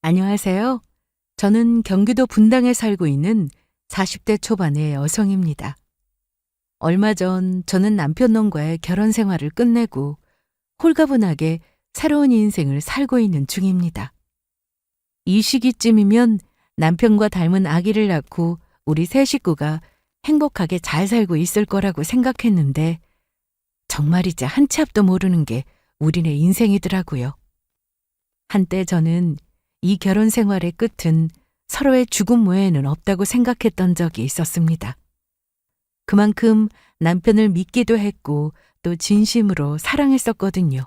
안녕하세요. 저는 경기도 분당에 살고 있는 40대 초반의 여성입니다. 얼마 전 저는 남편놈과의 결혼 생활을 끝내고 홀가분하게 새로운 인생을 살고 있는 중입니다. 이 시기쯤이면 남편과 닮은 아기를 낳고 우리 세 식구가 행복하게 잘 살고 있을 거라고 생각했는데 정말이지 한 치 앞도 모르는 게 우리네 인생이더라고요. 한때 저는 이 결혼 생활의 끝은 서로의 죽음 외에는 없다고 생각했던 적이 있었습니다. 그만큼 남편을 믿기도 했고 또 진심으로 사랑했었거든요.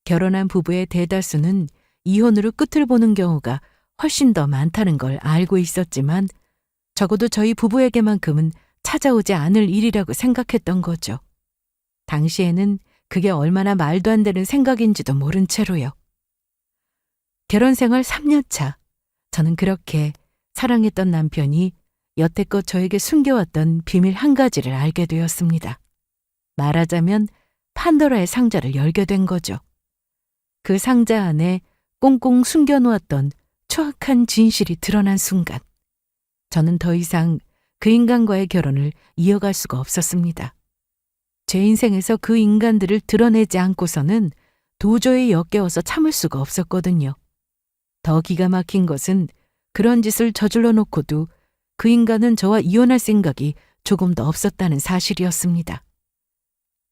결혼한 부부의 대다수는 이혼으로 끝을 보는 경우가 훨씬 더 많다는 걸 알고 있었지만 적어도 저희 부부에게만큼은 찾아오지 않을 일이라고 생각했던 거죠. 당시에는 그게 얼마나 말도 안 되는 생각인지도 모른 채로요. 결혼 생활 3년 차, 저는 그렇게 사랑했던 남편이 여태껏 저에게 숨겨왔던 비밀 한 가지를 알게 되었습니다. 말하자면 판도라의 상자를 열게 된 거죠. 그 상자 안에 꽁꽁 숨겨놓았던 추악한 진실이 드러난 순간, 저는 더 이상 그 인간과의 결혼을 이어갈 수가 없었습니다. 제 인생에서 그 인간들을 드러내지 않고서는 도저히 역겨워서 참을 수가 없었거든요. 더 기가 막힌 것은 그런 짓을 저질러 놓고도 그 인간은 저와 이혼할 생각이 조금도 없었다는 사실이었습니다.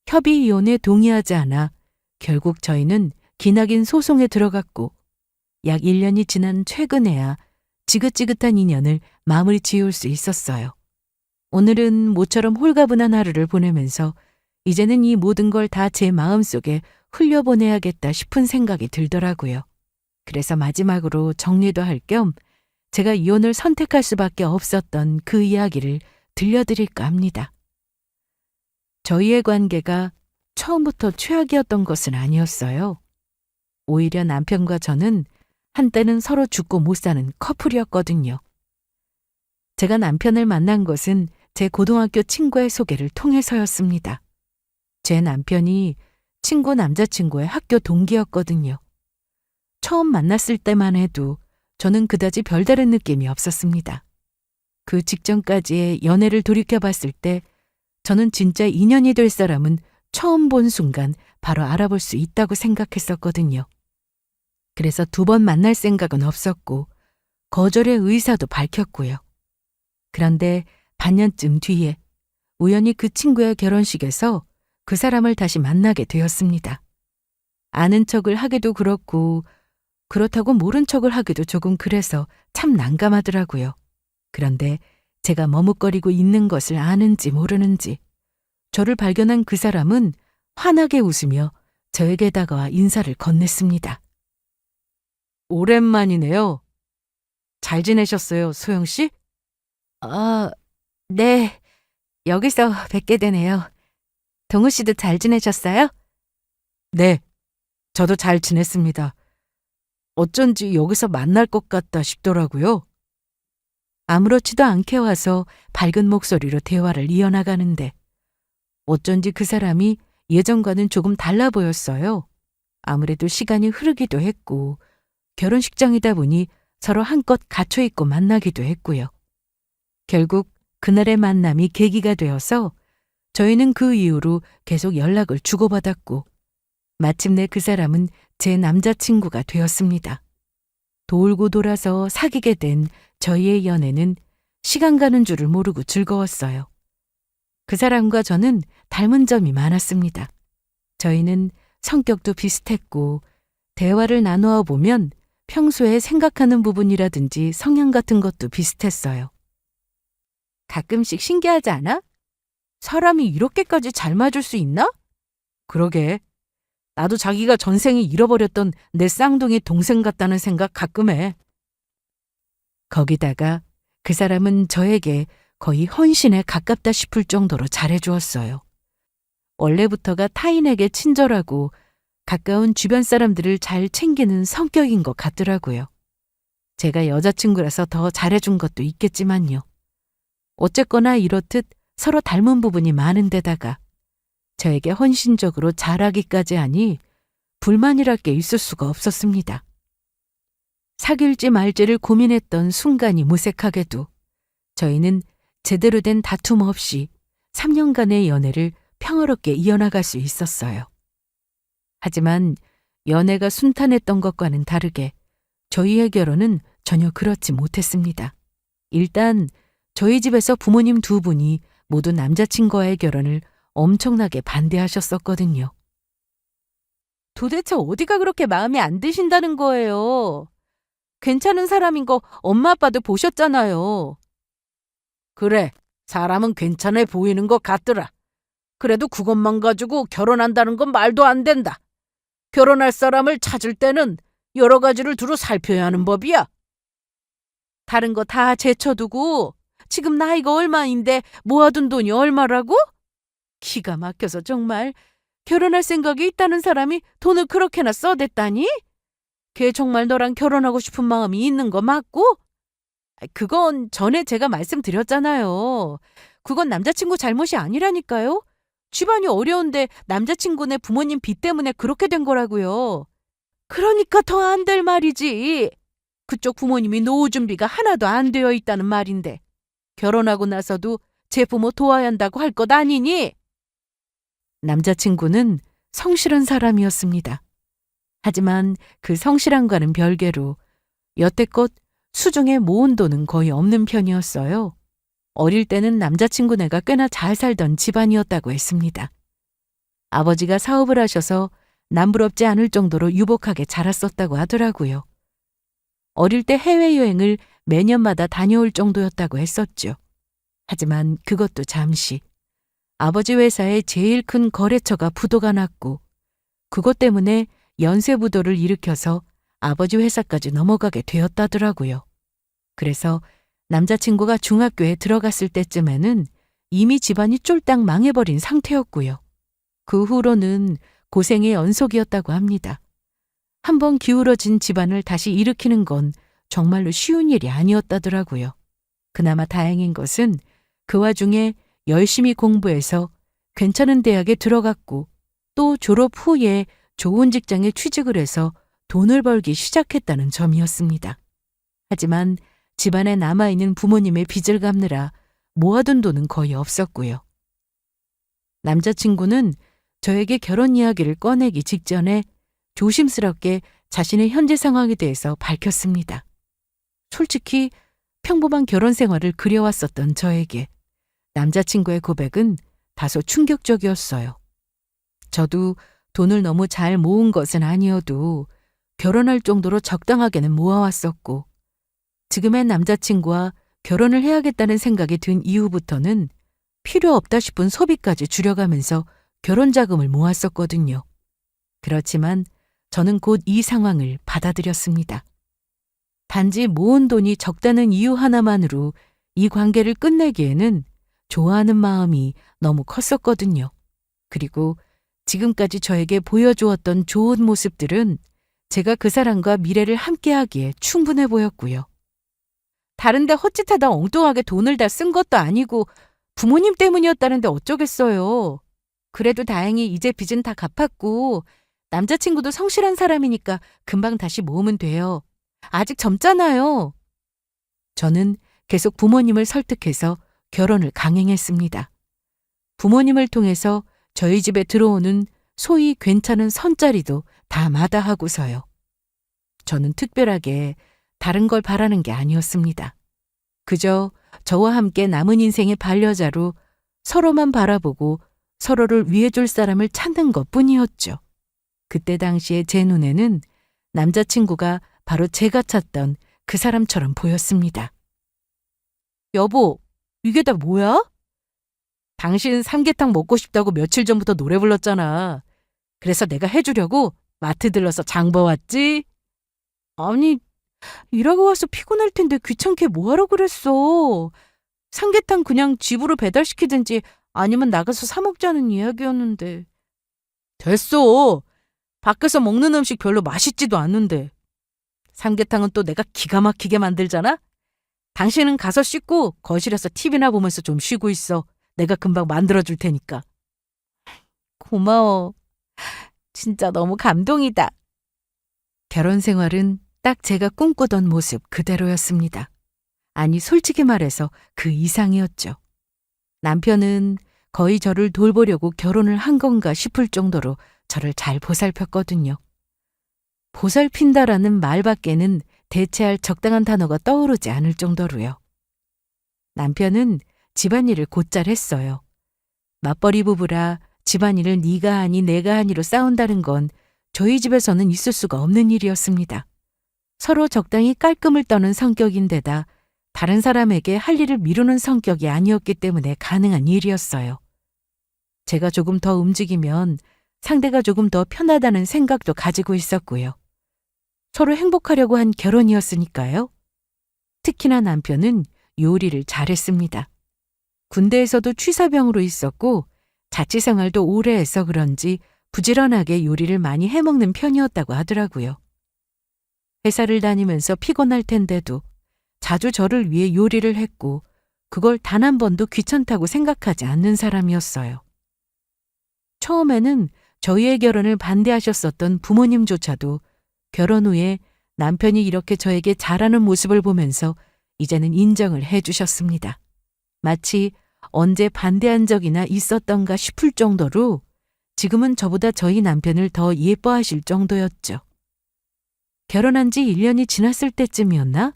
협의 이혼에 동의하지 않아 결국 저희는 기나긴 소송에 들어갔고 약 1년이 지난 최근에야 지긋지긋한 인연을 마무리 지을 수 있었어요. 오늘은 모처럼 홀가분한 하루를 보내면서 이제는 이 모든 걸 다 제 마음속에 흘려보내야겠다 싶은 생각이 들더라고요. 그래서 마지막으로 정리도 할 겸 제가 이혼을 선택할 수밖에 없었던 그 이야기를 들려드릴까 합니다. 저희의 관계가 처음부터 최악이었던 것은 아니었어요. 오히려 남편과 저는 한때는 서로 죽고 못 사는 커플이었거든요. 제가 남편을 만난 것은 제 고등학교 친구의 소개를 통해서였습니다. 제 남편이 친구 남자친구의 학교 동기였거든요. 처음 만났을 때만 해도 저는 그다지 별다른 느낌이 없었습니다. 그 직전까지의 연애를 돌이켜봤을 때 저는 진짜 인연이 될 사람은 처음 본 순간 바로 알아볼 수 있다고 생각했었거든요. 그래서 2번 만날 생각은 없었고 거절의 의사도 밝혔고요. 그런데 반년쯤 뒤에 우연히 그 친구의 결혼식에서 그 사람을 다시 만나게 되었습니다. 아는 척을 하기도 그렇고 그렇다고 모른 척을 하기도 조금 그래서 참 난감하더라고요. 그런데 제가 머뭇거리고 있는 것을 아는지 모르는지 저를 발견한 그 사람은 환하게 웃으며 저에게 다가와 인사를 건넸습니다. 오랜만이네요. 잘 지내셨어요, 소영 씨? 네. 여기서 뵙게 되네요. 동우 씨도 잘 지내셨어요? 네. 저도 잘 지냈습니다. 어쩐지 여기서 만날 것 같다 싶더라고요. 아무렇지도 않게 와서 밝은 목소리로 대화를 이어나가는데 어쩐지 그 사람이 예전과는 조금 달라 보였어요. 아무래도 시간이 흐르기도 했고 결혼식장이다 보니 서로 한껏 갇혀있고 만나기도 했고요. 결국 그날의 만남이 계기가 되어서 저희는 그 이후로 계속 연락을 주고받았고 마침내 그 사람은 제 남자친구가 되었습니다. 돌고 돌아서 사귀게 된 저희의 연애는 시간 가는 줄을 모르고 즐거웠어요. 그 사람과 저는 닮은 점이 많았습니다. 저희는 성격도 비슷했고 대화를 나누어 보면 평소에 생각하는 부분이라든지 성향 같은 것도 비슷했어요. 가끔씩 신기하지 않아? 사람이 이렇게까지 잘 맞을 수 있나? 그러게. 나도 자기가 전생에 잃어버렸던 내 쌍둥이 동생 같다는 생각 가끔 해. 거기다가 그 사람은 저에게 거의 헌신에 가깝다 싶을 정도로 잘해주었어요. 원래부터가 타인에게 친절하고 가까운 주변 사람들을 잘 챙기는 성격인 것 같더라고요. 제가 여자친구라서 더 잘해준 것도 있겠지만요. 어쨌거나 이렇듯 서로 닮은 부분이 많은 데다가 저에게 헌신적으로 잘하기까지 하니 불만이랄 게 있을 수가 없었습니다. 사귈지 말지를 고민했던 순간이 무색하게도 저희는 제대로 된 다툼 없이 3년간의 연애를 평화롭게 이어나갈 수 있었어요. 하지만 연애가 순탄했던 것과는 다르게 저희의 결혼은 전혀 그렇지 못했습니다. 일단 저희 집에서 부모님 두 분이 모두 남자친구와의 결혼을 엄청나게 반대하셨었거든요. 도대체 어디가 그렇게 마음에 안 드신다는 거예요? 괜찮은 사람인 거 엄마 아빠도 보셨잖아요. 그래, 사람은 괜찮아 보이는 것 같더라. 그래도 그것만 가지고 결혼한다는 건 말도 안 된다. 결혼할 사람을 찾을 때는 여러 가지를 두루 살펴야 하는 법이야. 다른 거 다 제쳐두고 지금 나이가 얼마인데 모아둔 돈이 얼마라고? 기가 막혀서 정말. 결혼할 생각이 있다는 사람이 돈을 그렇게나 써댔다니? 걔 정말 너랑 결혼하고 싶은 마음이 있는 거 맞고? 그건 전에 제가 말씀드렸잖아요. 그건 남자친구 잘못이 아니라니까요. 집안이 어려운데 남자친구네 부모님 빚 때문에 그렇게 된 거라고요. 그러니까 더 안 될 말이지. 그쪽 부모님이 노후 준비가 하나도 안 되어 있다는 말인데 결혼하고 나서도 제 부모 도와야 한다고 할 것 아니니? 남자친구는 성실한 사람이었습니다. 하지만 그 성실함과는 별개로 여태껏 수중에 모은 돈은 거의 없는 편이었어요. 어릴 때는 남자친구네가 꽤나 잘 살던 집안이었다고 했습니다. 아버지가 사업을 하셔서 남부럽지 않을 정도로 유복하게 자랐었다고 하더라고요. 어릴 때 해외여행을 매년마다 다녀올 정도였다고 했었죠. 하지만 그것도 잠시. 아버지 회사의 제일 큰 거래처가 부도가 났고 그것 때문에 연쇄부도를 일으켜서 아버지 회사까지 넘어가게 되었다더라고요. 그래서 남자친구가 중학교에 들어갔을 때쯤에는 이미 집안이 쫄딱 망해버린 상태였고요. 그 후로는 고생의 연속이었다고 합니다. 한번 기울어진 집안을 다시 일으키는 건 정말로 쉬운 일이 아니었다더라고요. 그나마 다행인 것은 그 와중에 열심히 공부해서 괜찮은 대학에 들어갔고 또 졸업 후에 좋은 직장에 취직을 해서 돈을 벌기 시작했다는 점이었습니다. 하지만 집안에 남아있는 부모님의 빚을 갚느라 모아둔 돈은 거의 없었고요. 남자친구는 저에게 결혼 이야기를 꺼내기 직전에 조심스럽게 자신의 현재 상황에 대해서 밝혔습니다. 솔직히 평범한 결혼 생활을 그려왔었던 저에게 남자친구의 고백은 다소 충격적이었어요. 저도 돈을 너무 잘 모은 것은 아니어도 결혼할 정도로 적당하게는 모아왔었고 지금의 남자친구와 결혼을 해야겠다는 생각이 든 이후부터는 필요 없다 싶은 소비까지 줄여가면서 결혼 자금을 모았었거든요. 그렇지만 저는 곧 이 상황을 받아들였습니다. 단지 모은 돈이 적다는 이유 하나만으로 이 관계를 끝내기에는 좋아하는 마음이 너무 컸었거든요. 그리고 지금까지 저에게 보여주었던 좋은 모습들은 제가 그 사람과 미래를 함께하기에 충분해 보였고요. 다른데 헛짓하다 엉뚱하게 돈을 다 쓴 것도 아니고 부모님 때문이었다는데 어쩌겠어요. 그래도 다행히 이제 빚은 다 갚았고 남자친구도 성실한 사람이니까 금방 다시 모으면 돼요. 아직 젊잖아요. 저는 계속 부모님을 설득해서 결혼을 강행했습니다. 부모님을 통해서 저희 집에 들어오는 소위 괜찮은 선자리도 다 마다하고서요. 저는 특별하게 다른 걸 바라는 게 아니었습니다. 그저 저와 함께 남은 인생의 반려자로 서로만 바라보고 서로를 위해줄 사람을 찾는 것뿐이었죠. 그때 당시에 제 눈에는 남자친구가 바로 제가 찾던 그 사람처럼 보였습니다. 여보, 이게 다 뭐야? 당신 삼계탕 먹고 싶다고 며칠 전부터 노래 불렀잖아. 그래서 내가 해주려고 마트 들러서 장 봐왔지? 아니, 일하고 와서 피곤할 텐데 귀찮게 뭐하러 그랬어. 삼계탕 그냥 집으로 배달시키든지 아니면 나가서 사 먹자는 이야기였는데. 됐어. 밖에서 먹는 음식 별로 맛있지도 않는데. 삼계탕은 또 내가 기가 막히게 만들잖아? 당신은 가서 씻고 거실에서 TV나 보면서 좀 쉬고 있어. 내가 금방 만들어줄 테니까. 고마워. 진짜 너무 감동이다. 결혼 생활은 딱 제가 꿈꾸던 모습 그대로였습니다. 아니, 솔직히 말해서 그 이상이었죠. 남편은 거의 저를 돌보려고 결혼을 한 건가 싶을 정도로 저를 잘 보살폈거든요. 보살핀다라는 말밖에는 대체할 적당한 단어가 떠오르지 않을 정도로요. 남편은 집안일을 곧잘 했어요. 맞벌이 부부라 집안일을 네가 하니 내가 하니로 싸운다는 건 저희 집에서는 있을 수가 없는 일이었습니다. 서로 적당히 깔끔을 떠는 성격인데다 다른 사람에게 할 일을 미루는 성격이 아니었기 때문에 가능한 일이었어요. 제가 조금 더 움직이면 상대가 조금 더 편하다는 생각도 가지고 있었고요. 서로 행복하려고 한 결혼이었으니까요. 특히나 남편은 요리를 잘했습니다. 군대에서도 취사병으로 있었고 자취 생활도 오래 해서 그런지 부지런하게 요리를 많이 해먹는 편이었다고 하더라고요. 회사를 다니면서 피곤할 텐데도 자주 저를 위해 요리를 했고 그걸 단 한 번도 귀찮다고 생각하지 않는 사람이었어요. 처음에는 저희의 결혼을 반대하셨었던 부모님조차도 결혼 후에 남편이 이렇게 저에게 잘하는 모습을 보면서 이제는 인정을 해 주셨습니다. 마치 언제 반대한 적이나 있었던가 싶을 정도로 지금은 저보다 저희 남편을 더 예뻐하실 정도였죠. 결혼한 지 1년이 지났을 때쯤이었나?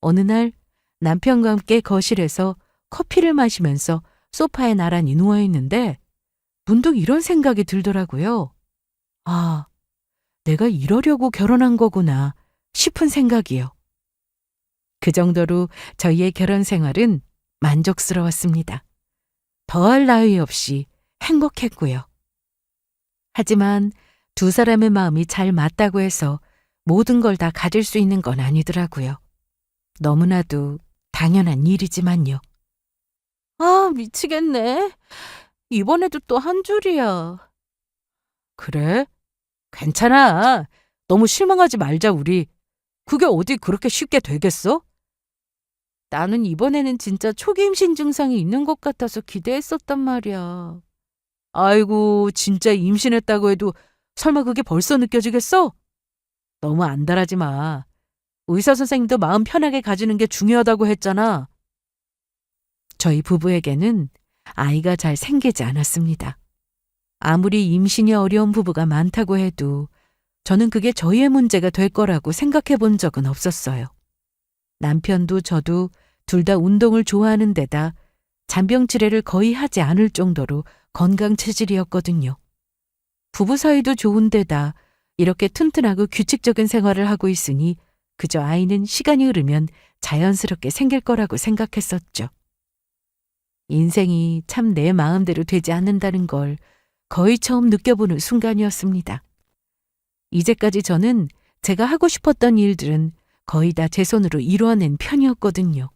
어느 날 남편과 함께 거실에서 커피를 마시면서 소파에 나란히 누워있는데 문득 이런 생각이 들더라고요. 아, 내가 이러려고 결혼한 거구나 싶은 생각이요. 그 정도로 저희의 결혼 생활은 만족스러웠습니다. 더할 나위 없이 행복했고요. 하지만 두 사람의 마음이 잘 맞다고 해서 모든 걸 다 가질 수 있는 건 아니더라고요. 너무나도 당연한 일이지만요. 아, 미치겠네. 이번에도 또 한 줄이야. 그래? 괜찮아. 너무 실망하지 말자, 우리. 그게 어디 그렇게 쉽게 되겠어? 나는 이번에는 진짜 초기 임신 증상이 있는 것 같아서 기대했었단 말이야. 아이고, 진짜 임신했다고 해도 설마 그게 벌써 느껴지겠어? 너무 안달하지 마. 의사 선생님도 마음 편하게 가지는 게 중요하다고 했잖아. 저희 부부에게는 아이가 잘 생기지 않았습니다. 아무리 임신이 어려운 부부가 많다고 해도 저는 그게 저희의 문제가 될 거라고 생각해 본 적은 없었어요. 남편도 저도 둘 다 운동을 좋아하는 데다 잔병 치레를 거의 하지 않을 정도로 건강 체질이었거든요. 부부 사이도 좋은 데다 이렇게 튼튼하고 규칙적인 생활을 하고 있으니 그저 아이는 시간이 흐르면 자연스럽게 생길 거라고 생각했었죠. 인생이 참 내 마음대로 되지 않는다는 걸 거의 처음 느껴보는 순간이었습니다. 이제까지 저는 제가 하고 싶었던 일들은 거의 다 제 손으로 이루어낸 편이었거든요.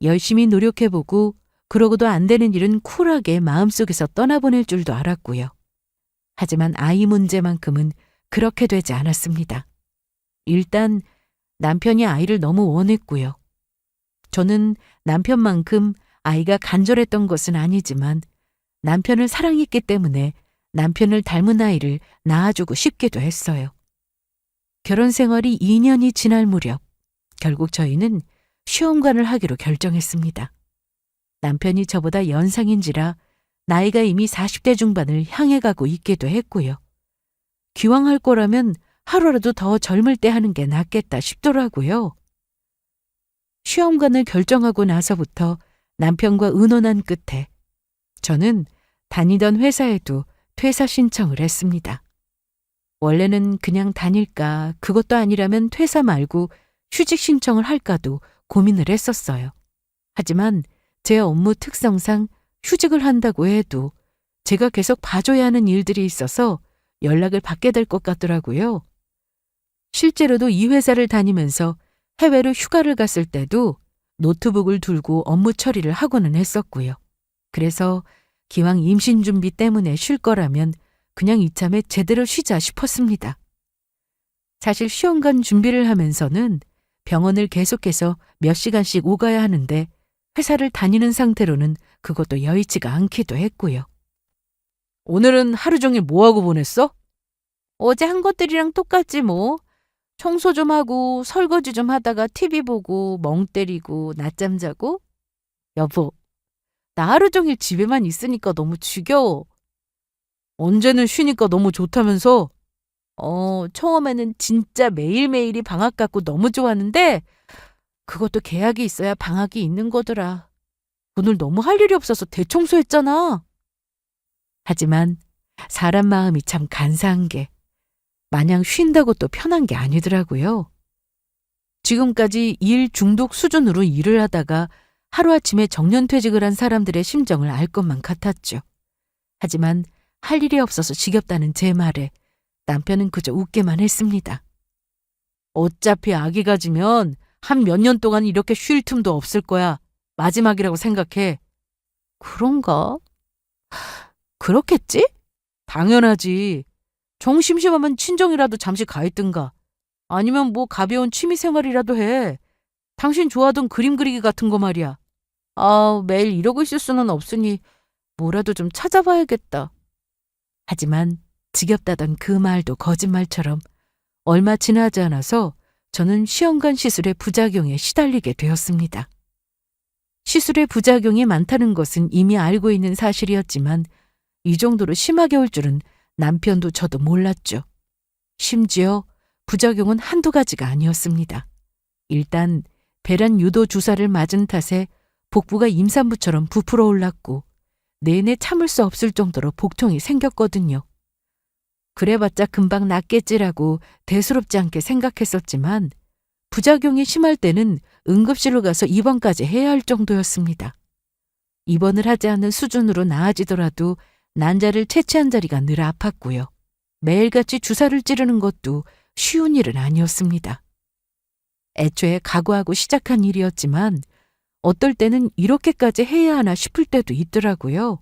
열심히 노력해보고 그러고도 안 되는 일은 쿨하게 마음속에서 떠나보낼 줄도 알았고요. 하지만 아이 문제만큼은 그렇게 되지 않았습니다. 일단 남편이 아이를 너무 원했고요. 저는 남편만큼 아이가 간절했던 것은 아니지만 남편을 사랑했기 때문에 남편을 닮은 아이를 낳아주고 싶기도 했어요. 결혼 생활이 2년이 지날 무렵 결국 저희는 시험관을 하기로 결정했습니다. 남편이 저보다 연상인지라 나이가 이미 40대 중반을 향해 가고 있기도 했고요. 기왕 할 거라면 하루라도 더 젊을 때 하는 게 낫겠다 싶더라고요. 시험관을 결정하고 나서부터 남편과 의논한 끝에 저는 다니던 회사에도 퇴사 신청을 했습니다. 원래는 그냥 다닐까, 그것도 아니라면 퇴사 말고 휴직 신청을 할까도 고민을 했었어요. 하지만 제 업무 특성상 휴직을 한다고 해도 제가 계속 봐줘야 하는 일들이 있어서 연락을 받게 될 것 같더라고요. 실제로도 이 회사를 다니면서 해외로 휴가를 갔을 때도 노트북을 들고 업무 처리를 하고는 했었고요. 그래서 기왕 임신 준비 때문에 쉴 거라면 그냥 이참에 제대로 쉬자 싶었습니다. 사실 시험관 준비를 하면서는 병원을 계속해서 몇 시간씩 오가야 하는데 회사를 다니는 상태로는 그것도 여의치가 않기도 했고요. 오늘은 하루 종일 뭐하고 보냈어? 어제 한 것들이랑 똑같지 뭐. 청소 좀 하고 설거지 좀 하다가 TV 보고 멍 때리고 낮잠 자고. 여보, 나 하루 종일 집에만 있으니까 너무 지겨워. 언제는 쉬니까 너무 좋다면서? 처음에는 진짜 매일매일이 방학 같고 너무 좋았는데 그것도 계약이 있어야 방학이 있는 거더라. 오늘 너무 할 일이 없어서 대청소했잖아. 하지만 사람 마음이 참 간사한 게 마냥 쉰다고 또 편한 게 아니더라고요. 지금까지 일 중독 수준으로 일을 하다가 하루아침에 정년퇴직을 한 사람들의 심정을 알 것만 같았죠. 하지만 할 일이 없어서 지겹다는 제 말에 남편은 그저 웃기만 했습니다. 어차피 아기 가지면 한 몇 년 동안 이렇게 쉴 틈도 없을 거야. 마지막이라고 생각해. 그런가? 그렇겠지? 당연하지. 정 심심하면 친정이라도 잠시 가 있든가. 아니면 뭐 가벼운 취미 생활이라도 해. 당신 좋아하던 그림 그리기 같은 거 말이야. 매일 이러고 있을 수는 없으니 뭐라도 좀 찾아봐야겠다. 하지만 지겹다던 그 말도 거짓말처럼 얼마 지나지 않아서 저는 시험관 시술의 부작용에 시달리게 되었습니다. 시술의 부작용이 많다는 것은 이미 알고 있는 사실이었지만 이 정도로 심하게 올 줄은 남편도 저도 몰랐죠. 심지어 부작용은 한두 가지가 아니었습니다. 일단 배란 유도 주사를 맞은 탓에 복부가 임산부처럼 부풀어 올랐고 내내 참을 수 없을 정도로 복통이 생겼거든요. 그래봤자 금방 낫겠지라고 대수롭지 않게 생각했었지만 부작용이 심할 때는 응급실로 가서 입원까지 해야 할 정도였습니다. 입원을 하지 않는 수준으로 나아지더라도 난자를 채취한 자리가 늘 아팠고요. 매일같이 주사를 찌르는 것도 쉬운 일은 아니었습니다. 애초에 각오하고 시작한 일이었지만 어떨 때는 이렇게까지 해야 하나 싶을 때도 있더라고요.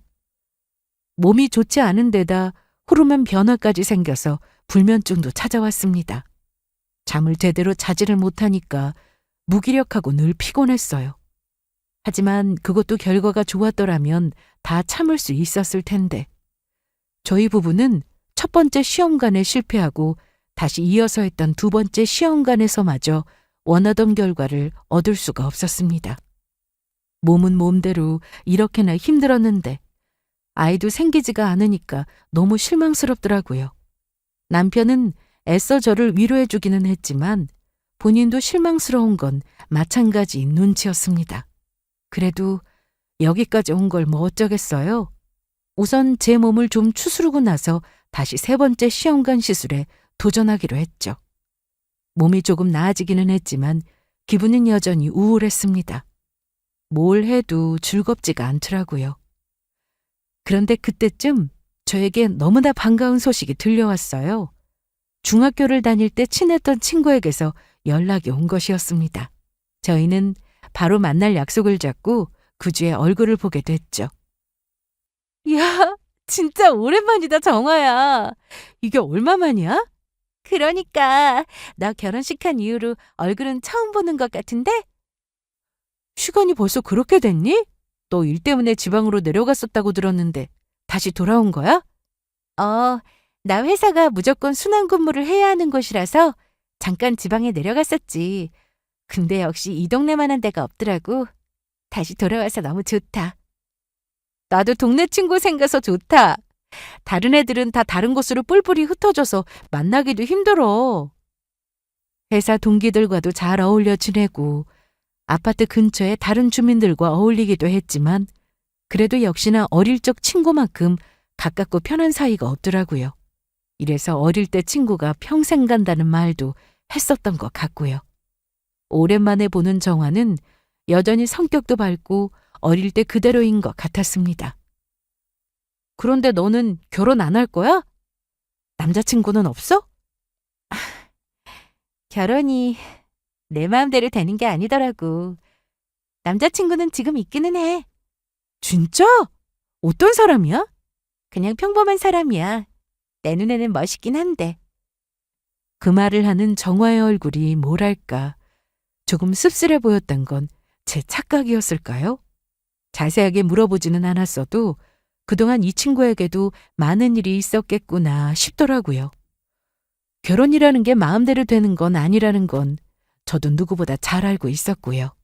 몸이 좋지 않은 데다 호르몬 변화까지 생겨서 불면증도 찾아왔습니다. 잠을 제대로 자지를 못하니까 무기력하고 늘 피곤했어요. 하지만 그것도 결과가 좋았더라면 다 참을 수 있었을 텐데 저희 부부는 첫 번째 시험관에 실패하고 다시 이어서 했던 두 번째 시험관에서마저 원하던 결과를 얻을 수가 없었습니다. 몸은 몸대로 이렇게나 힘들었는데 아이도 생기지가 않으니까 너무 실망스럽더라고요. 남편은 애써 저를 위로해주기는 했지만 본인도 실망스러운 건 마찬가지인 눈치였습니다. 그래도 여기까지 온 걸 뭐 어쩌겠어요. 우선 제 몸을 좀 추스르고 나서 다시 세 번째 시험관 시술에 도전하기로 했죠. 몸이 조금 나아지기는 했지만 기분은 여전히 우울했습니다. 뭘 해도 즐겁지가 않더라고요. 그런데 그때쯤 저에게 너무나 반가운 소식이 들려왔어요. 중학교를 다닐 때 친했던 친구에게서 연락이 온 것이었습니다. 저희는 바로 만날 약속을 잡고 그 주에 얼굴을 보게 됐죠. 이야, 진짜 오랜만이다, 정아야. 이게 얼마만이야? 그러니까 나 결혼식 한 이후로 얼굴은 처음 보는 것 같은데? 시간이 벌써 그렇게 됐니? 너 일 때문에 지방으로 내려갔었다고 들었는데 다시 돌아온 거야? 나 회사가 무조건 순환 근무를 해야 하는 곳이라서 잠깐 지방에 내려갔었지. 근데 역시 이 동네만한 데가 없더라고. 다시 돌아와서 너무 좋다. 나도 동네 친구 생겨서 좋다. 다른 애들은 다 다른 곳으로 뿔뿔이 흩어져서 만나기도 힘들어. 회사 동기들과도 잘 어울려 지내고 아파트 근처에 다른 주민들과 어울리기도 했지만 그래도 역시나 어릴 적 친구만큼 가깝고 편한 사이가 없더라고요. 이래서 어릴 때 친구가 평생 간다는 말도 했었던 것 같고요. 오랜만에 보는 정화는 여전히 성격도 밝고 어릴 때 그대로인 것 같았습니다. 그런데 너는 결혼 안 할 거야? 남자친구는 없어? 결혼이 내 마음대로 되는 게 아니더라고. 남자친구는 지금 있기는 해. 진짜? 어떤 사람이야? 그냥 평범한 사람이야. 내 눈에는 멋있긴 한데. 그 말을 하는 정화의 얼굴이 뭐랄까 조금 씁쓸해 보였던 건 제 착각이었을까요? 자세하게 물어보지는 않았어도 그동안 이 친구에게도 많은 일이 있었겠구나 싶더라고요. 결혼이라는 게 마음대로 되는 건 아니라는 건 저도 누구보다 잘 알고 있었고요.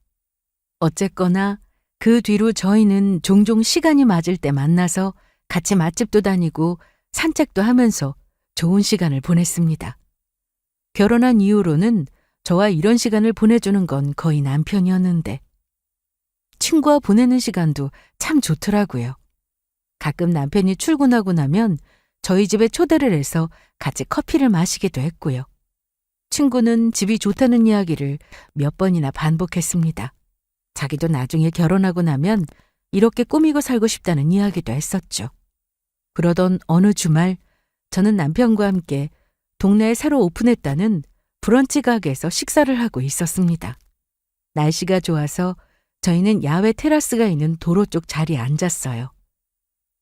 어쨌거나 그 뒤로 저희는 종종 시간이 맞을 때 만나서 같이 맛집도 다니고 산책도 하면서 좋은 시간을 보냈습니다. 결혼한 이후로는 저와 이런 시간을 보내주는 건 거의 남편이었는데 친구와 보내는 시간도 참 좋더라고요. 가끔 남편이 출근하고 나면 저희 집에 초대를 해서 같이 커피를 마시기도 했고요. 친구는 집이 좋다는 이야기를 몇 번이나 반복했습니다. 자기도 나중에 결혼하고 나면 이렇게 꾸미고 살고 싶다는 이야기도 했었죠. 그러던 어느 주말 저는 남편과 함께 동네에 새로 오픈했다는 브런치 가게에서 식사를 하고 있었습니다. 날씨가 좋아서 저희는 야외 테라스가 있는 도로 쪽 자리에 앉았어요.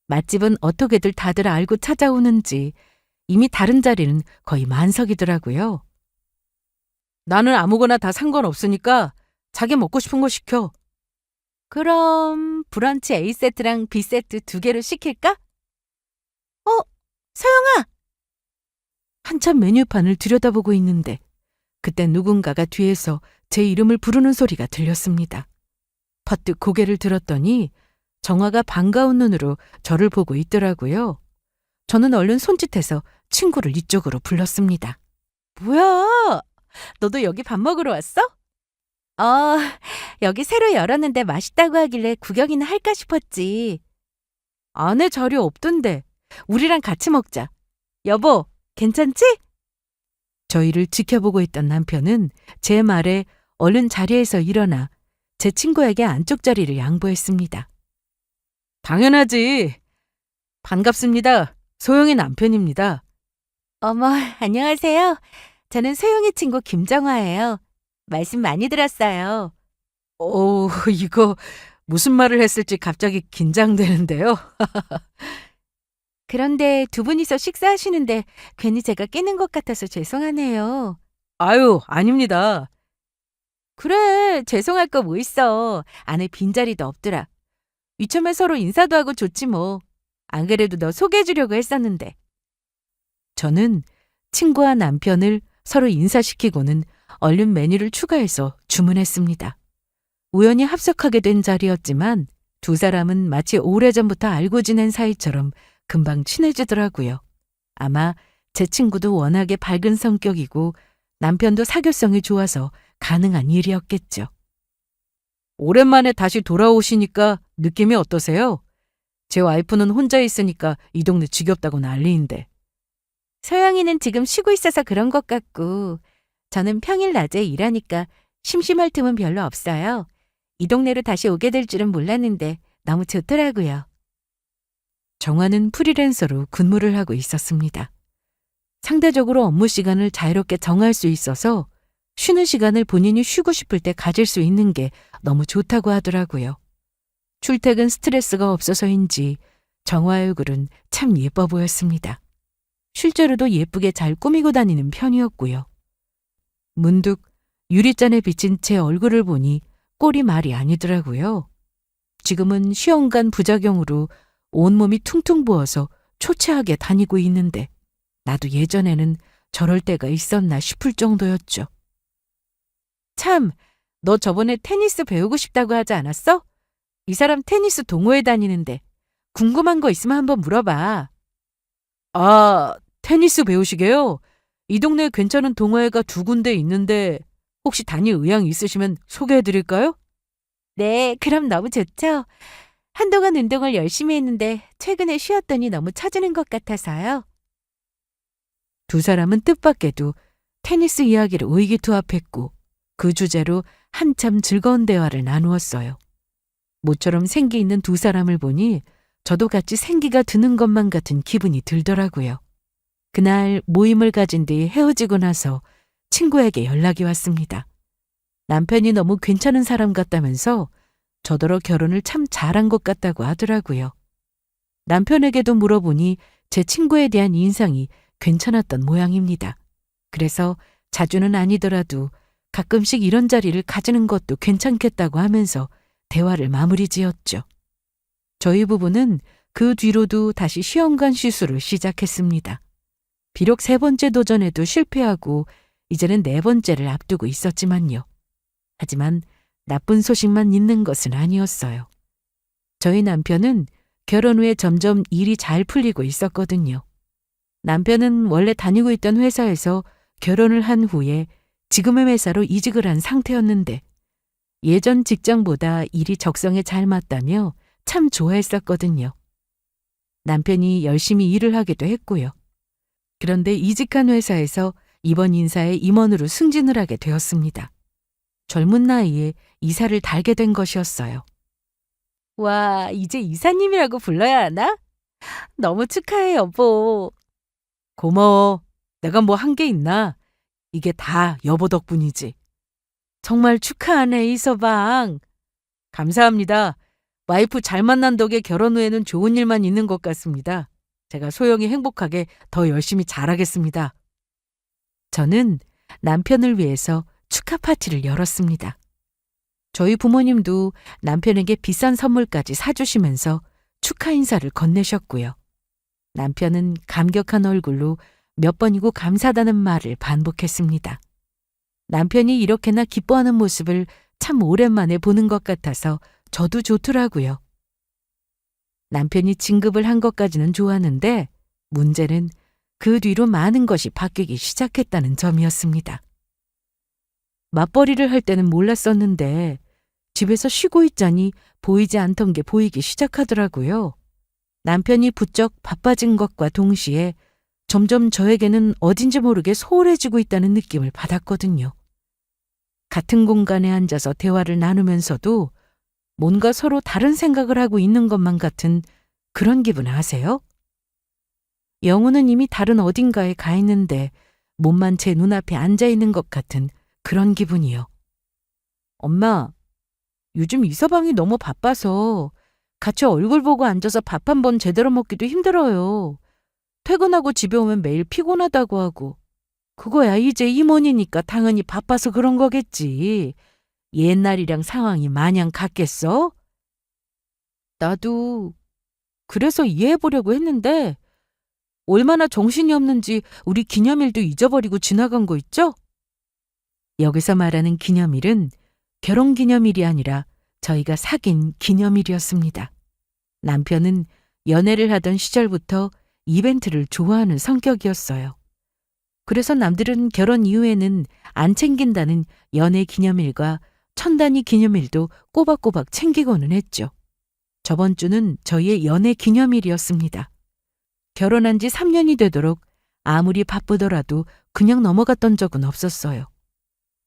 맛집은 어떻게들 다들 알고 찾아오는지 이미 다른 자리는 거의 만석이더라고요. 나는 아무거나 다 상관없으니까 자기 먹고 싶은 거 시켜. 그럼 브런치 A세트랑 B세트 2개로 시킬까? 서영아! 한참 메뉴판을 들여다보고 있는데 그때 누군가가 뒤에서 제 이름을 부르는 소리가 들렸습니다. 퍼뜩 고개를 들었더니 정화가 반가운 눈으로 저를 보고 있더라고요. 저는 얼른 손짓해서 친구를 이쪽으로 불렀습니다. 뭐야? 너도 여기 밥 먹으러 왔어? 여기 새로 열었는데 맛있다고 하길래 구경이나 할까 싶었지. 안에 자리 없던데. 우리랑 같이 먹자. 여보, 괜찮지? 저희를 지켜보고 있던 남편은 제 말에 얼른 자리에서 일어나 제 친구에게 안쪽 자리를 양보했습니다. 당연하지. 반갑습니다. 소영이 남편입니다. 어머, 안녕하세요. 저는 소영이 친구 김정화예요. 말씀 많이 들었어요. 이거 무슨 말을 했을지 갑자기 긴장되는데요. 그런데 두 분이서 식사하시는데 괜히 제가 끼는 것 같아서 죄송하네요. 아유, 아닙니다. 그래, 죄송할 거 뭐 있어. 안에 빈자리도 없더라. 이참에 서로 인사도 하고 좋지 뭐. 안 그래도 너 소개해 주려고 했었는데. 저는 친구와 남편을 서로 인사시키고는 얼른 메뉴를 추가해서 주문했습니다. 우연히 합석하게 된 자리였지만 두 사람은 마치 오래전부터 알고 지낸 사이처럼 금방 친해지더라고요. 아마 제 친구도 워낙에 밝은 성격이고 남편도 사교성이 좋아서 가능한 일이었겠죠. 오랜만에 다시 돌아오시니까 느낌이 어떠세요? 제 와이프는 혼자 있으니까 이 동네 지겹다고 난리인데. 서영이는 지금 쉬고 있어서 그런 것 같고 저는 평일 낮에 일하니까 심심할 틈은 별로 없어요. 이 동네로 다시 오게 될 줄은 몰랐는데 너무 좋더라고요. 정화는 프리랜서로 근무를 하고 있었습니다. 상대적으로 업무 시간을 자유롭게 정할 수 있어서 쉬는 시간을 본인이 쉬고 싶을 때 가질 수 있는 게 너무 좋다고 하더라고요. 출퇴근 스트레스가 없어서인지 정화 얼굴은 참 예뻐 보였습니다. 실제로도 예쁘게 잘 꾸미고 다니는 편이었고요. 문득 유리잔에 비친 제 얼굴을 보니 꼴이 말이 아니더라고요. 지금은 시험관 부작용으로 온몸이 퉁퉁 부어서 초췌하게 다니고 있는데 나도 예전에는 저럴 때가 있었나 싶을 정도였죠. 참, 너 저번에 테니스 배우고 싶다고 하지 않았어? 이 사람 테니스 동호회 다니는데 궁금한 거 있으면 한번 물어봐. 아, 테니스 배우시게요? 이 동네에 괜찮은 동호회가 2군데 있는데 혹시 다닐 의향 있으시면 소개해드릴까요? 네, 그럼 너무 좋죠. 한동안 운동을 열심히 했는데 최근에 쉬었더니 너무 처지는 것 같아서요. 두 사람은 뜻밖에도 테니스 이야기를 의기투합했고 그 주제로 한참 즐거운 대화를 나누었어요. 모처럼 생기 있는 두 사람을 보니 저도 같이 생기가 드는 것만 같은 기분이 들더라고요. 그날 모임을 가진 뒤 헤어지고 나서 친구에게 연락이 왔습니다. 남편이 너무 괜찮은 사람 같다면서 저더러 결혼을 참 잘한 것 같다고 하더라고요. 남편에게도 물어보니 제 친구에 대한 인상이 괜찮았던 모양입니다. 그래서 자주는 아니더라도 가끔씩 이런 자리를 가지는 것도 괜찮겠다고 하면서 대화를 마무리 지었죠. 저희 부부는 그 뒤로도 다시 시험관 시술을 시작했습니다. 비록 세 번째 도전에도 실패하고 이제는 네 번째를 앞두고 있었지만요. 하지만 나쁜 소식만 있는 것은 아니었어요. 저희 남편은 결혼 후에 점점 일이 잘 풀리고 있었거든요. 남편은 원래 다니고 있던 회사에서 결혼을 한 후에 지금의 회사로 이직을 한 상태였는데 예전 직장보다 일이 적성에 잘 맞다며 참 좋아했었거든요. 남편이 열심히 일을 하기도 했고요. 그런데 이직한 회사에서 이번 인사에 임원으로 승진을 하게 되었습니다. 젊은 나이에 이사를 달게 된 것이었어요. 와, 이제 이사님이라고 불러야 하나? 너무 축하해, 여보. 고마워. 내가 뭐 한 게 있나? 이게 다 여보 덕분이지. 정말 축하하네, 이서방. 감사합니다. 와이프 잘 만난 덕에 결혼 후에는 좋은 일만 있는 것 같습니다. 제가 소영이 행복하게 더 열심히 잘하겠습니다. 저는 남편을 위해서 축하 파티를 열었습니다. 저희 부모님도 남편에게 비싼 선물까지 사주시면서 축하 인사를 건네셨고요. 남편은 감격한 얼굴로 몇 번이고 감사하다는 말을 반복했습니다. 남편이 이렇게나 기뻐하는 모습을 참 오랜만에 보는 것 같아서 저도 좋더라고요. 남편이 진급을 한 것까지는 좋았는데 문제는 그 뒤로 많은 것이 바뀌기 시작했다는 점이었습니다. 맞벌이를 할 때는 몰랐었는데 집에서 쉬고 있자니 보이지 않던 게 보이기 시작하더라고요. 남편이 부쩍 바빠진 것과 동시에 점점 저에게는 어딘지 모르게 소홀해지고 있다는 느낌을 받았거든요. 같은 공간에 앉아서 대화를 나누면서도 뭔가 서로 다른 생각을 하고 있는 것만 같은 그런 기분 아세요? 영혼은 이미 다른 어딘가에 가 있는데 몸만 제 눈앞에 앉아 있는 것 같은 그런 기분이요. 엄마, 요즘 이서방이 너무 바빠서 같이 얼굴 보고 앉아서 밥 한 번 제대로 먹기도 힘들어요. 퇴근하고 집에 오면 매일 피곤하다고 하고. 그거야 이제 임원이니까 당연히 바빠서 그런 거겠지. 옛날이랑 상황이 마냥 같겠어? 나도 그래서 이해해보려고 했는데 얼마나 정신이 없는지 우리 기념일도 잊어버리고 지나간 거 있죠? 여기서 말하는 기념일은 결혼기념일이 아니라 저희가 사귄 기념일이었습니다. 남편은 연애를 하던 시절부터 이벤트를 좋아하는 성격이었어요. 그래서 남들은 결혼 이후에는 안 챙긴다는 연애 기념일과 천단위 기념일도 꼬박꼬박 챙기고는 했죠. 저번 주는 저희의 연애 기념일이었습니다. 결혼한 지 3년이 되도록 아무리 바쁘더라도 그냥 넘어갔던 적은 없었어요.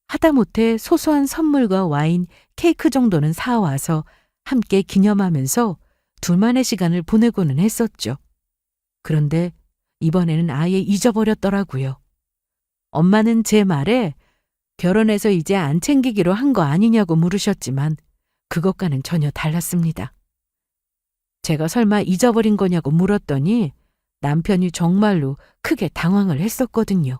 하다못해 소소한 선물과 와인, 케이크 정도는 사와서 함께 기념하면서 둘만의 시간을 보내고는 했었죠. 그런데 이번에는 아예 잊어버렸더라고요. 엄마는 제 말에 결혼해서 이제 안 챙기기로 한 거 아니냐고 물으셨지만 그것과는 전혀 달랐습니다. 제가 설마 잊어버린 거냐고 물었더니 남편이 정말로 크게 당황을 했었거든요.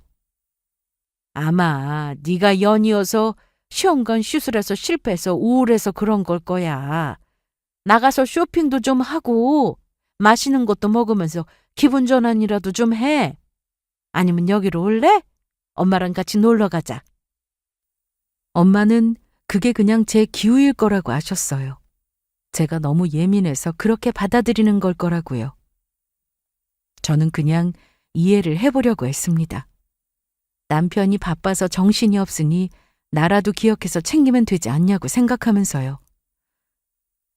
아마 네가 연이어서 시험관 시술해서 실패해서 우울해서 그런 걸 거야. 나가서 쇼핑도 좀 하고 맛있는 것도 먹으면서 기분 전환이라도 좀 해. 아니면 여기로 올래? 엄마랑 같이 놀러 가자. 엄마는 그게 그냥 제 기우일 거라고 아셨어요. 제가 너무 예민해서 그렇게 받아들이는 걸 거라고요. 저는 그냥 이해를 해보려고 했습니다. 남편이 바빠서 정신이 없으니 나라도 기억해서 챙기면 되지 않냐고 생각하면서요.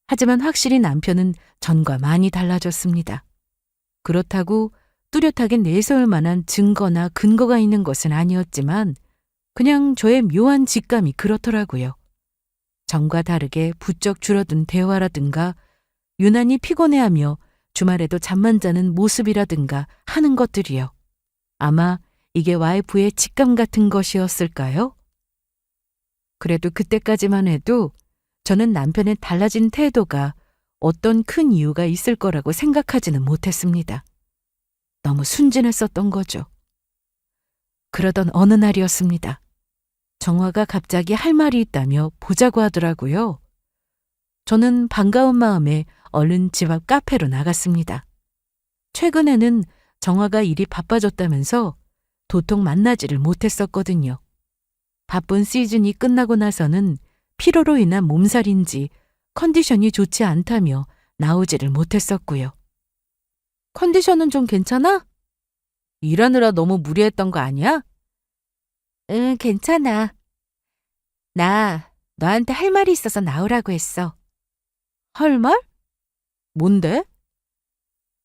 하지만 확실히 남편은 전과 많이 달라졌습니다. 그렇다고 뚜렷하게 내세울 만한 증거나 근거가 있는 것은 아니었지만 그냥 저의 묘한 직감이 그렇더라고요. 전과 다르게 부쩍 줄어든 대화라든가 유난히 피곤해하며 주말에도 잠만 자는 모습이라든가 하는 것들이요. 아마 이게 와이프의 직감 같은 것이었을까요? 그래도 그때까지만 해도 저는 남편의 달라진 태도가 어떤 큰 이유가 있을 거라고 생각하지는 못했습니다. 너무 순진했었던 거죠. 그러던 어느 날이었습니다. 정화가 갑자기 할 말이 있다며 보자고 하더라고요. 저는 반가운 마음에 얼른 집 앞 카페로 나갔습니다. 최근에는 정화가 일이 바빠졌다면서 도통 만나지를 못했었거든요. 바쁜 시즌이 끝나고 나서는 피로로 인한 몸살인지 컨디션이 좋지 않다며 나오지를 못했었고요. 컨디션은 좀 괜찮아? 일하느라 너무 무리했던 거 아니야? 응, 괜찮아. 나 너한테 할 말이 있어서 나오라고 했어. 할 말? 뭔데?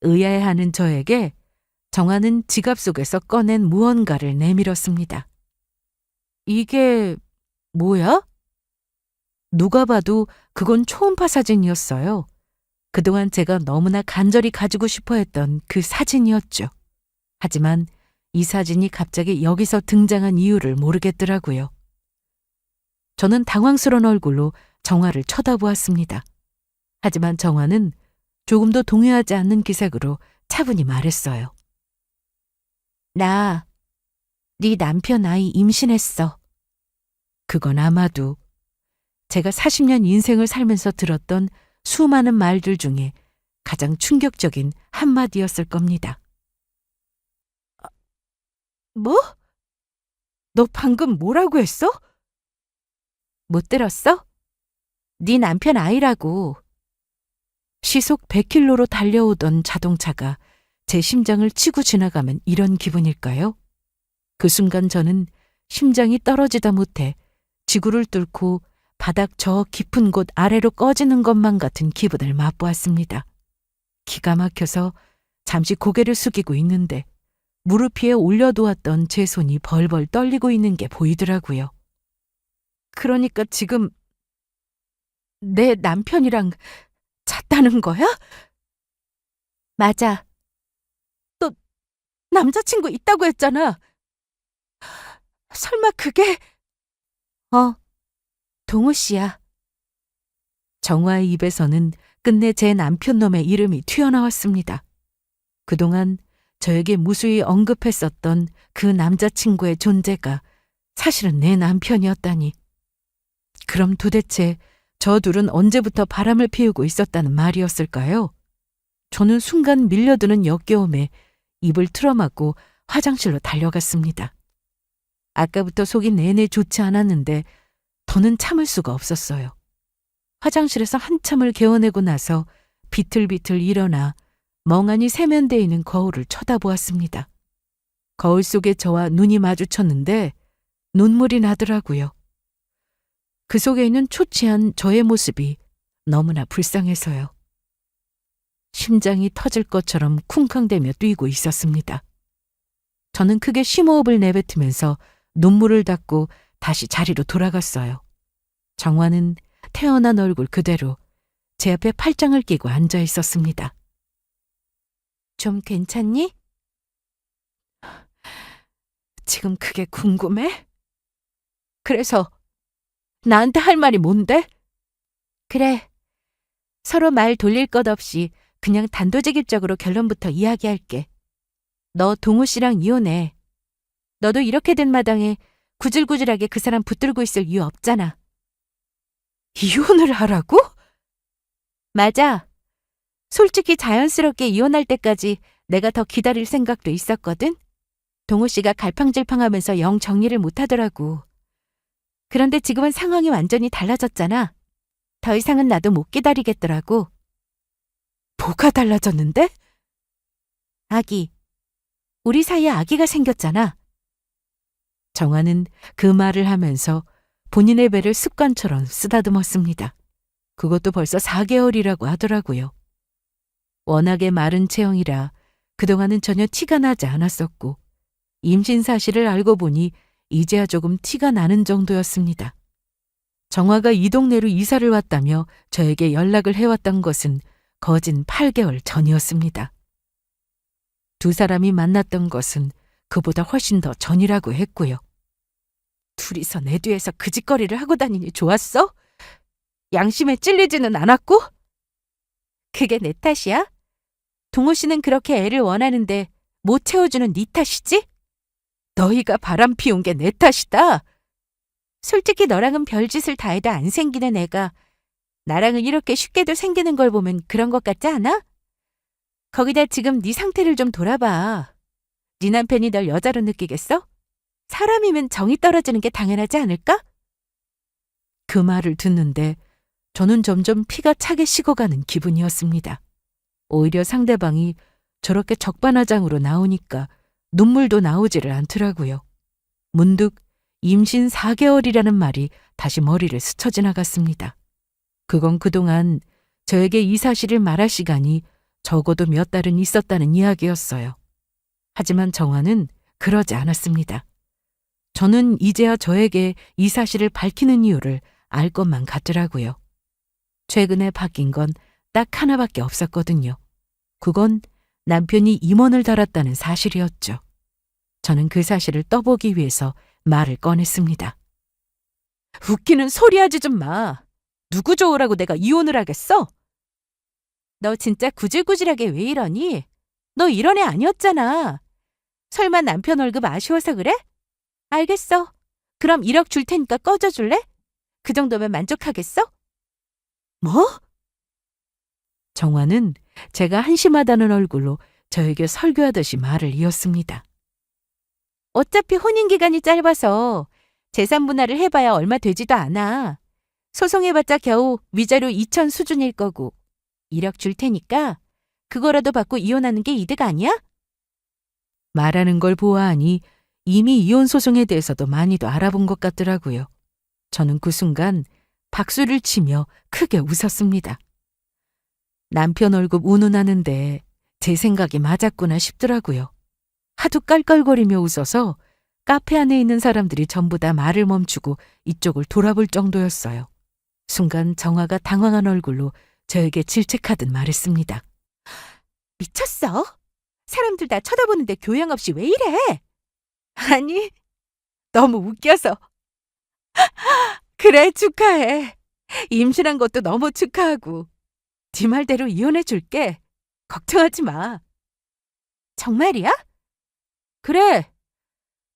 의아해하는 저에게 정화는 지갑 속에서 꺼낸 무언가를 내밀었습니다. 이게 뭐야? 누가 봐도 그건 초음파 사진이었어요. 그동안 제가 너무나 간절히 가지고 싶어 했던 그 사진이었죠. 하지만 이 사진이 갑자기 여기서 등장한 이유를 모르겠더라고요. 저는 당황스러운 얼굴로 정화를 쳐다보았습니다. 하지만 정화는 조금도 동요하지 않는 기색으로 차분히 말했어요. 나, 네 남편 아이 임신했어. 그건 아마도 제가 40년 인생을 살면서 들었던 수많은 말들 중에 가장 충격적인 한마디였을 겁니다. 뭐? 너 방금 뭐라고 했어? 못 들었어? 네 남편 아이라고. 시속 100km로 달려오던 자동차가 제 심장을 치고 지나가면 이런 기분일까요? 그 순간 저는 심장이 떨어지다 못해 지구를 뚫고 바닥 저 깊은 곳 아래로 꺼지는 것만 같은 기분을 맛보았습니다. 기가 막혀서 잠시 고개를 숙이고 있는데 무릎 위에 올려두었던 제 손이 벌벌 떨리고 있는 게 보이더라고요. 그러니까 지금 내 남편이랑 잤다는 거야? 맞아. 너 남자친구 있다고 했잖아. 설마 그게... 동우 씨야. 정화의 입에서는 끝내 제 남편 놈의 이름이 튀어나왔습니다. 그동안 저에게 무수히 언급했었던 그 남자친구의 존재가 사실은 내 남편이었다니. 그럼 도대체 저 둘은 언제부터 바람을 피우고 있었다는 말이었을까요? 저는 순간 밀려드는 역겨움에 입을 틀어막고 화장실로 달려갔습니다. 아까부터 속이 내내 좋지 않았는데 더는 참을 수가 없었어요. 화장실에서 한참을 개어내고 나서 비틀비틀 일어나 멍하니 세면대에 있는 거울을 쳐다보았습니다. 거울 속에 저와 눈이 마주쳤는데 눈물이 나더라고요. 그 속에 있는 초췌한 저의 모습이 너무나 불쌍해서요. 심장이 터질 것처럼 쿵쾅대며 뛰고 있었습니다. 저는 크게 심호흡을 내뱉으면서 눈물을 닦고 다시 자리로 돌아갔어요. 정화는 태어난 얼굴 그대로 제 앞에 팔짱을 끼고 앉아 있었습니다. 좀 괜찮니? 지금 그게 궁금해? 그래서 나한테 할 말이 뭔데? 그래, 서로 말 돌릴 것 없이 그냥 단도직입적으로 결론부터 이야기할게. 너 동우 씨랑 이혼해. 너도 이렇게 된 마당에 구질구질하게 그 사람 붙들고 있을 이유 없잖아. 이혼을 하라고? 맞아. 솔직히 자연스럽게 이혼할 때까지 내가 더 기다릴 생각도 있었거든. 동우 씨가 갈팡질팡하면서 영 정리를 못하더라고. 그런데 지금은 상황이 완전히 달라졌잖아. 더 이상은 나도 못 기다리겠더라고. 뭐가 달라졌는데? 아기. 우리 사이에 아기가 생겼잖아. 정화는 그 말을 하면서 본인의 배를 습관처럼 쓰다듬었습니다. 그것도 벌써 4개월이라고 하더라고요. 워낙에 마른 체형이라 그동안은 전혀 티가 나지 않았었고 임신 사실을 알고 보니 이제야 조금 티가 나는 정도였습니다. 정화가 이 동네로 이사를 왔다며 저에게 연락을 해왔던 것은 거진 8개월 전이었습니다. 두 사람이 만났던 것은 그보다 훨씬 더 전이라고 했고요. 둘이서 내 뒤에서 그 짓거리를 하고 다니니 좋았어? 양심에 찔리지는 않았고? 그게 내 탓이야? 동우 씨는 그렇게 애를 원하는데 못 채워주는 네 탓이지? 너희가 바람 피운 게 내 탓이다. 솔직히 너랑은 별짓을 다 해도 안 생기는 애가 나랑은 이렇게 쉽게도 생기는 걸 보면 그런 것 같지 않아? 거기다 지금 네 상태를 좀 돌아봐. 네 남편이 널 여자로 느끼겠어? 사람이면 정이 떨어지는 게 당연하지 않을까? 그 말을 듣는데 저는 점점 피가 차게 식어가는 기분이었습니다. 오히려 상대방이 저렇게 적반하장으로 나오니까 눈물도 나오지를 않더라고요. 문득 임신 4개월이라는 말이 다시 머리를 스쳐 지나갔습니다. 그건 그동안 저에게 이 사실을 말할 시간이 적어도 몇 달은 있었다는 이야기였어요. 하지만 정화는 그러지 않았습니다. 저는 이제야 저에게 이 사실을 밝히는 이유를 알 것만 같더라고요. 최근에 바뀐 건 딱 하나밖에 없었거든요. 그건 남편이 임원을 달았다는 사실이었죠. 저는 그 사실을 떠보기 위해서 말을 꺼냈습니다. 웃기는 소리 하지 좀 마. 누구 좋으라고 내가 이혼을 하겠어? 너 진짜 구질구질하게 왜 이러니? 너 이런 애 아니었잖아. 설마 남편 월급 아쉬워서 그래? 알겠어. 그럼 1억 줄 테니까 꺼져줄래? 그 정도면 만족하겠어? 뭐? 정화는 제가 한심하다는 얼굴로 저에게 설교하듯이 말을 이었습니다. 어차피 혼인기간이 짧아서 재산 분할을 해봐야 얼마 되지도 않아. 소송해봤자 겨우 위자료 2천 수준일 거고 1억 줄 테니까 그거라도 받고 이혼하는 게 이득 아니야? 말하는 걸 보아하니 이미 이혼 소송에 대해서도 많이도 알아본 것 같더라고요. 저는 그 순간 박수를 치며 크게 웃었습니다. 남편 월급 운운하는데 제 생각이 맞았구나 싶더라고요. 하도 깔깔거리며 웃어서 카페 안에 있는 사람들이 전부 다 말을 멈추고 이쪽을 돌아볼 정도였어요. 순간 정화가 당황한 얼굴로 저에게 질책하듯 말했습니다. 미쳤어? 사람들 다 쳐다보는데 교양 없이 왜 이래? 아니, 너무 웃겨서. 그래, 축하해. 임신한 것도 너무 축하하고. 네 말대로 이혼해 줄게. 걱정하지 마. 정말이야? 그래.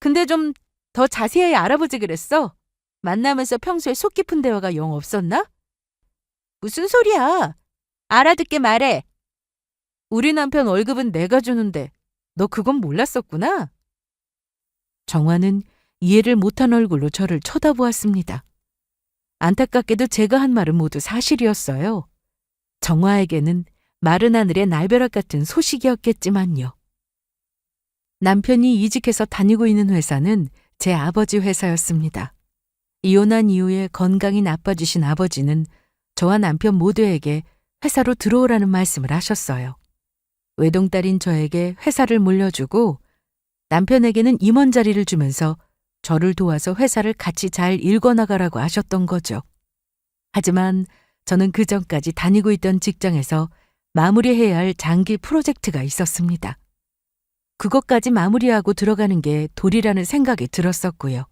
근데 좀 더 자세히 알아보지 그랬어. 만나면서 평소에 속 깊은 대화가 영 없었나? 무슨 소리야? 알아듣게 말해. 우리 남편 월급은 내가 주는데 너 그건 몰랐었구나. 정화는 이해를 못한 얼굴로 저를 쳐다보았습니다. 안타깝게도 제가 한 말은 모두 사실이었어요. 정화에게는 마른 하늘의 날벼락 같은 소식이었겠지만요. 남편이 이직해서 다니고 있는 회사는 제 아버지 회사였습니다. 이혼한 이후에 건강이 나빠지신 아버지는 저와 남편 모두에게 회사로 들어오라는 말씀을 하셨어요. 외동딸인 저에게 회사를 물려주고 남편에게는 임원 자리를 주면서 저를 도와서 회사를 같이 잘 일궈나가라고 하셨던 거죠. 하지만 저는 그 전까지 다니고 있던 직장에서 마무리해야 할 장기 프로젝트가 있었습니다. 그것까지 마무리하고 들어가는 게 도리라는 생각이 들었었고요.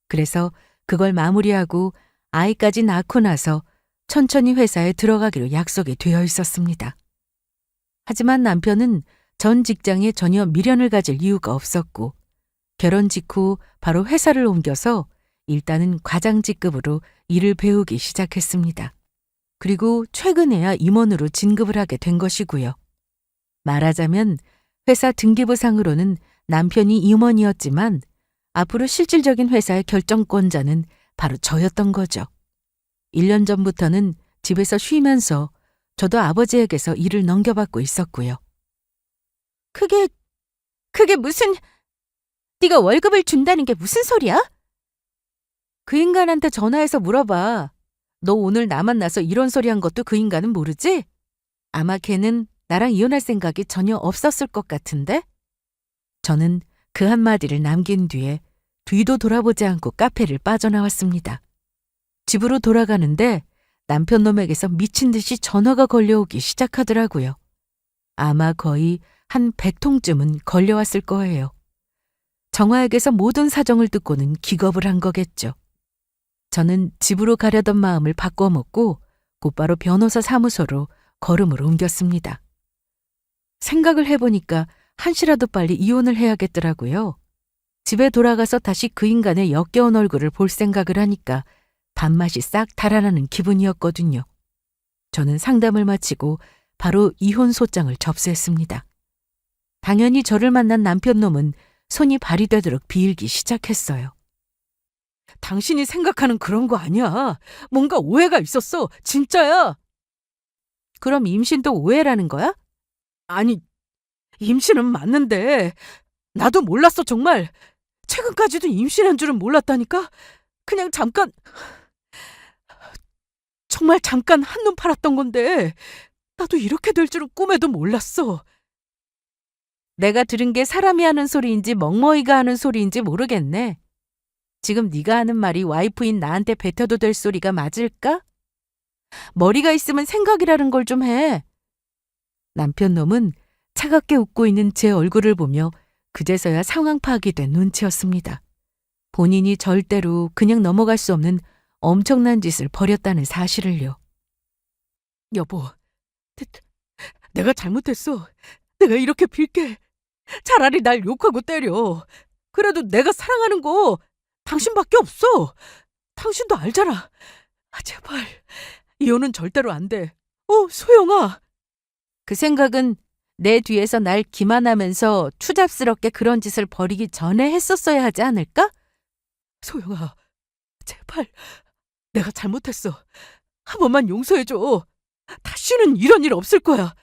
그래서 그걸 마무리하고 아이까지 낳고 나서 천천히 회사에 들어가기로 약속이 되어 있었습니다. 하지만 남편은 전 직장에 전혀 미련을 가질 이유가 없었고 결혼 직후 바로 회사를 옮겨서 일단은 과장 직급으로 일을 배우기 시작했습니다. 그리고 최근에야 임원으로 진급을 하게 된 것이고요. 말하자면 회사 등기부상으로는 남편이 임원이었지만 앞으로 실질적인 회사의 결정권자는 바로 저였던 거죠. 1년 전부터는 집에서 쉬면서 저도 아버지에게서 일을 넘겨받고 있었고요. 그게 무슨... 네가 월급을 준다는 게 무슨 소리야? 그 인간한테 전화해서 물어봐. 너 오늘 나 만나서 이런 소리 한 것도 그 인간은 모르지? 아마 걔는 나랑 이혼할 생각이 전혀 없었을 것 같은데? 저는 그 한마디를 남긴 뒤에 뒤도 돌아보지 않고 카페를 빠져나왔습니다. 집으로 돌아가는데 남편 놈에게서 미친 듯이 전화가 걸려오기 시작하더라고요. 아마 거의 한 100통쯤은 걸려왔을 거예요. 정화에게서 모든 사정을 듣고는 기겁을 한 거겠죠. 저는 집으로 가려던 마음을 바꿔먹고 곧바로 변호사 사무소로 걸음을 옮겼습니다. 생각을 해보니까 한시라도 빨리 이혼을 해야겠더라고요. 집에 돌아가서 다시 그 인간의 역겨운 얼굴을 볼 생각을 하니까 단맛이 싹 달아나는 기분이었거든요. 저는 상담을 마치고 바로 이혼 소장을 접수했습니다. 당연히 저를 만난 남편놈은 손이 발이 되도록 비일기 시작했어요. 당신이 생각하는 그런 거 아니야. 뭔가 오해가 있었어. 진짜야. 그럼 임신도 오해라는 거야? 아니, 임신은 맞는데 나도 몰랐어 정말. 최근까지도 임신한 줄은 몰랐다니까. 그냥 잠깐, 정말 잠깐 한눈 팔았던 건데 나도 이렇게 될 줄은 꿈에도 몰랐어. 내가 들은 게 사람이 하는 소리인지 멍멍이가 하는 소리인지 모르겠네. 지금 네가 하는 말이 와이프인 나한테 뱉어도 될 소리가 맞을까? 머리가 있으면 생각이라는 걸 좀 해. 남편놈은 차갑게 웃고 있는 제 얼굴을 보며 그제서야 상황 파악이 된 눈치였습니다. 본인이 절대로 그냥 넘어갈 수 없는 엄청난 짓을 벌였다는 사실을요. 여보, 내가 잘못했어. 내가 이렇게 빌게. 차라리 날 욕하고 때려. 그래도 내가 사랑하는 거 당신밖에 없어. 당신도 알잖아. 제발, 이혼은 절대로 안 돼. 소영아. 그 생각은 내 뒤에서 날 기만하면서 추잡스럽게 그런 짓을 벌이기 전에 했었어야 하지 않을까? 소영아, 제발, 내가 잘못했어. 한 번만 용서해줘. 다시는 이런 일 없을 거야.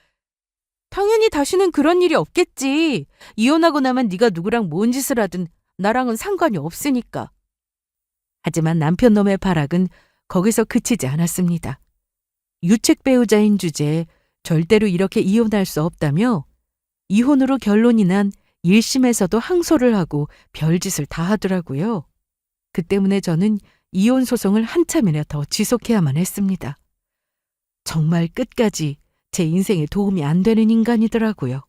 당연히 다시는 그런 일이 없겠지. 이혼하고 나면 네가 누구랑 뭔 짓을 하든 나랑은 상관이 없으니까. 하지만 남편놈의 발악은 거기서 그치지 않았습니다. 유책 배우자인 주제에 절대로 이렇게 이혼할 수 없다며 이혼으로 결론이 난 1심에서도 항소를 하고 별짓을 다 하더라고요. 그 때문에 저는 이혼 소송을 한참이나 더 지속해야만 했습니다. 정말 끝까지 제 인생에 도움이 안 되는 인간이더라고요.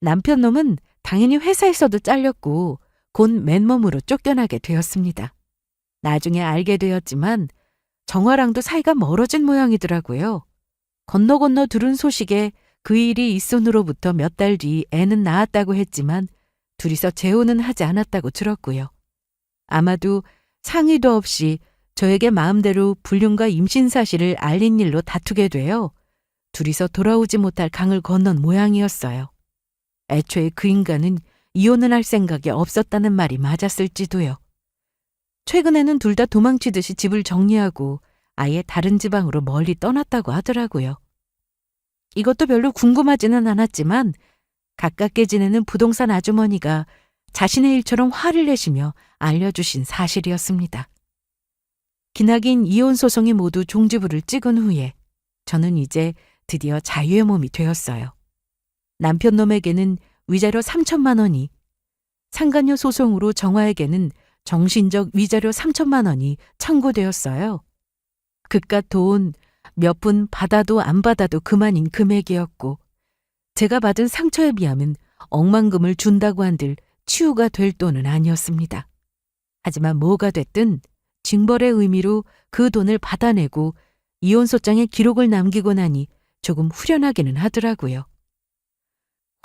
남편놈은 당연히 회사에서도 잘렸고 곧 맨몸으로 쫓겨나게 되었습니다. 나중에 알게 되었지만 정화랑도 사이가 멀어진 모양이더라고요. 건너 들은 소식에 그 일이 있순으로부터 몇 달 뒤 애는 낳았다고 했지만 둘이서 재혼은 하지 않았다고 들었고요. 아마도 상의도 없이 저에게 마음대로 불륜과 임신 사실을 알린 일로 다투게 되어 둘이서 돌아오지 못할 강을 건넌 모양이었어요. 애초에 그 인간은 이혼을 할 생각이 없었다는 말이 맞았을지도요. 최근에는 둘 다 도망치듯이 집을 정리하고 아예 다른 지방으로 멀리 떠났다고 하더라고요. 이것도 별로 궁금하지는 않았지만 가깝게 지내는 부동산 아주머니가 자신의 일처럼 화를 내시며 알려주신 사실이었습니다. 기나긴 이혼 소송이 모두 종지부를 찍은 후에 저는 이제 드디어 자유의 몸이 되었어요. 남편놈에게는 위자료 3천만 원이, 상간녀 소송으로 정화에게는 정신적 위자료 3천만 원이 청구되었어요. 그깟 돈 몇 푼 받아도 안 받아도 그만인 금액이었고 제가 받은 상처에 비하면 억만금을 준다고 한들 치유가 될 돈은 아니었습니다. 하지만 뭐가 됐든 징벌의 의미로 그 돈을 받아내고 이혼소장에 기록을 남기고 나니 조금 후련하기는 하더라고요.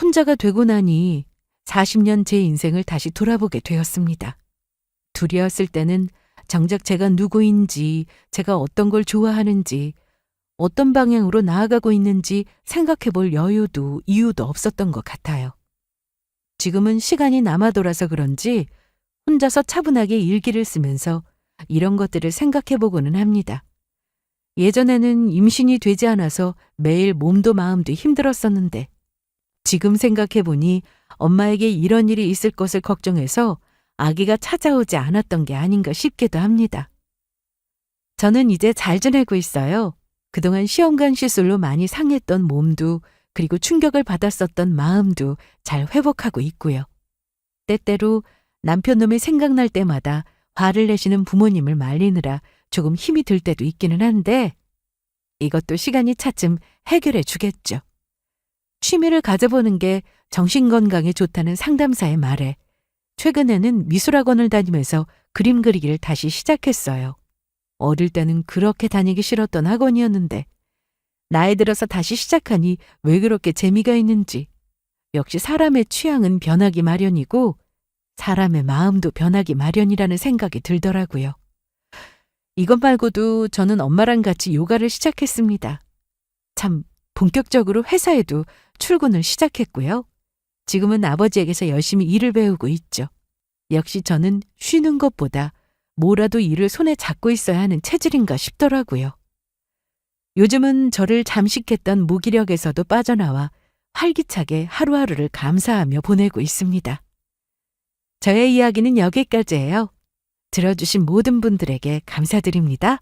혼자가 되고 나니 40년 제 인생을 다시 돌아보게 되었습니다. 둘이었을 때는 정작 제가 누구인지, 제가 어떤 걸 좋아하는지, 어떤 방향으로 나아가고 있는지 생각해 볼 여유도 이유도 없었던 것 같아요. 지금은 시간이 남아 돌아서 그런지 혼자서 차분하게 일기를 쓰면서 이런 것들을 생각해 보고는 합니다. 예전에는 임신이 되지 않아서 매일 몸도 마음도 힘들었었는데 지금 생각해 보니 엄마에게 이런 일이 있을 것을 걱정해서 아기가 찾아오지 않았던 게 아닌가 싶기도 합니다. 저는 이제 잘 지내고 있어요. 그동안 시험관 시술로 많이 상했던 몸도 그리고 충격을 받았었던 마음도 잘 회복하고 있고요. 때때로 남편놈이 생각날 때마다 화를 내시는 부모님을 말리느라 조금 힘이 들 때도 있기는 한데 이것도 시간이 차츰 해결해 주겠죠. 취미를 가져보는 게 정신건강에 좋다는 상담사의 말에 최근에는 미술학원을 다니면서 그림 그리기를 다시 시작했어요. 어릴 때는 그렇게 다니기 싫었던 학원이었는데 나이 들어서 다시 시작하니 왜 그렇게 재미가 있는지 역시 사람의 취향은 변하기 마련이고 사람의 마음도 변하기 마련이라는 생각이 들더라고요. 이것 말고도 저는 엄마랑 같이 요가를 시작했습니다. 참 본격적으로 회사에도 출근을 시작했고요. 지금은 아버지에게서 열심히 일을 배우고 있죠. 역시 저는 쉬는 것보다 뭐라도 일을 손에 잡고 있어야 하는 체질인가 싶더라고요. 요즘은 저를 잠식했던 무기력에서도 빠져나와 활기차게 하루하루를 감사하며 보내고 있습니다. 저의 이야기는 여기까지예요. 들어주신 모든 분들에게 감사드립니다.